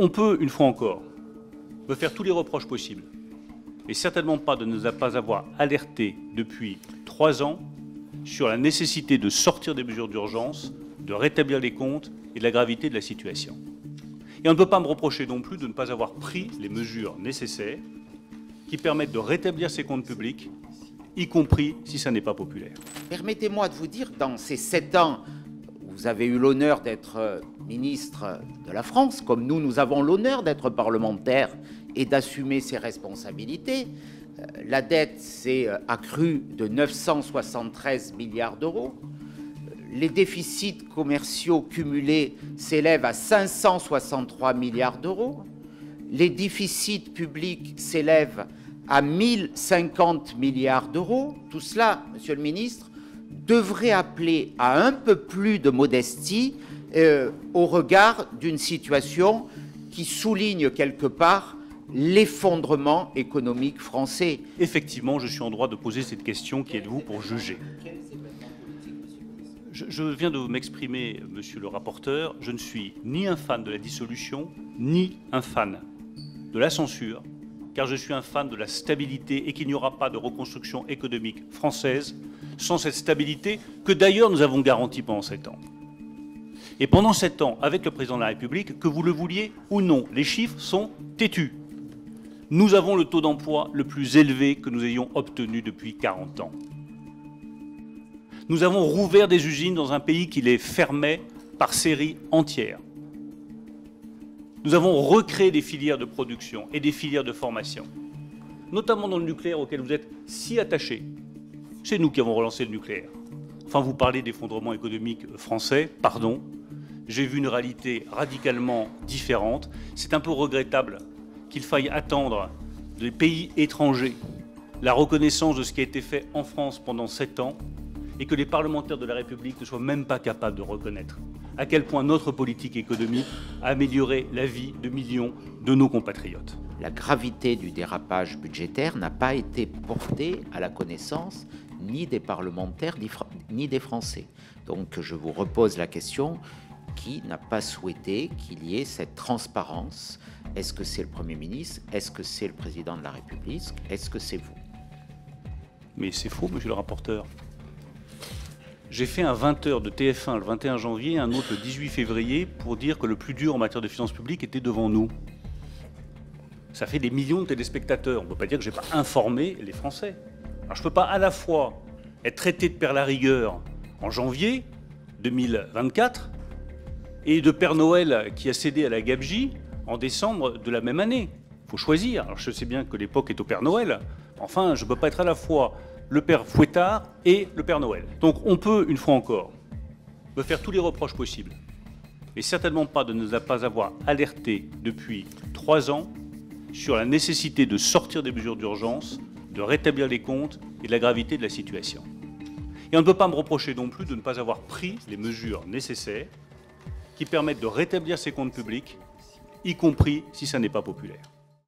On peut, une fois encore, me faire tous les reproches possibles, et certainement pas de ne pas avoir alerté depuis 3 ans sur la nécessité de sortir des mesures d'urgence, de rétablir les comptes et de la gravité de la situation. Et on ne peut pas me reprocher non plus de ne pas avoir pris les mesures nécessaires qui permettent de rétablir ces comptes publics, y compris si ça n'est pas populaire. Permettez-moi de vous dire, dans ces 7 ans, vous avez eu l'honneur d'être ministre de la France, comme nous avons l'honneur d'être parlementaires et d'assumer ses responsabilités. La dette s'est accrue de 973 milliards d'euros. Les déficits commerciaux cumulés s'élèvent à 563 milliards d'euros. Les déficits publics s'élèvent à 1050 milliards d'euros. Tout cela, Monsieur le ministre, devrait appeler à un peu plus de modestie au regard d'une situation qui souligne quelque part l'effondrement économique français. Effectivement, je suis en droit de poser cette question. Qui êtes-vous pour juger ? Je viens de m'exprimer, monsieur le rapporteur. Je ne suis ni un fan de la dissolution, ni un fan de la censure, car je suis un fan de la stabilité et qu'il n'y aura pas de reconstruction économique française sans cette stabilité que d'ailleurs nous avons garantie pendant 7 ans. Et pendant 7 ans, avec le président de la République, que vous le vouliez ou non, les chiffres sont têtus. Nous avons le taux d'emploi le plus élevé que nous ayons obtenu depuis 40 ans. Nous avons rouvert des usines dans un pays qui les fermait par séries entières. Nous avons recréé des filières de production et des filières de formation, notamment dans le nucléaire auquel vous êtes si attachés. C'est nous qui avons relancé le nucléaire. Enfin, vous parlez d'effondrement économique français, pardon. J'ai vu une réalité radicalement différente. C'est un peu regrettable qu'il faille attendre des pays étrangers la reconnaissance de ce qui a été fait en France pendant 7 ans et que les parlementaires de la République ne soient même pas capables de reconnaître à quel point notre politique économique a amélioré la vie de millions de nos compatriotes. La gravité du dérapage budgétaire n'a pas été portée à la connaissance ni des parlementaires ni des Français. Donc je vous repose la question, qui n'a pas souhaité qu'il y ait cette transparence? Est-ce que c'est le Premier ministre? Est-ce que c'est le Président de la République? Est-ce que c'est vous? Mais c'est faux, monsieur le rapporteur. J'ai fait un 20h de TF1 le 21 janvier, un autre le 18 février, pour dire que le plus dur en matière de finances publiques était devant nous. Ça fait des millions de téléspectateurs. On ne peut pas dire que je n'ai pas informé les Français. Alors je ne peux pas à la fois être traité de père la rigueur en janvier 2024 et de Père Noël qui a cédé à la gabegie en décembre de la même année. Il faut choisir. Alors je sais bien que l'époque est au Père Noël. Enfin, je ne peux pas être à la fois le Père Fouettard et le Père Noël. Donc on peut, une fois encore, me faire tous les reproches possibles, et certainement pas de ne pas avoir alerté depuis 3 ans sur la nécessité de sortir des mesures d'urgence, de rétablir les comptes et de la gravité de la situation. Et on ne peut pas me reprocher non plus de ne pas avoir pris les mesures nécessaires qui permettent de rétablir ces comptes publics, y compris si ça n'est pas populaire.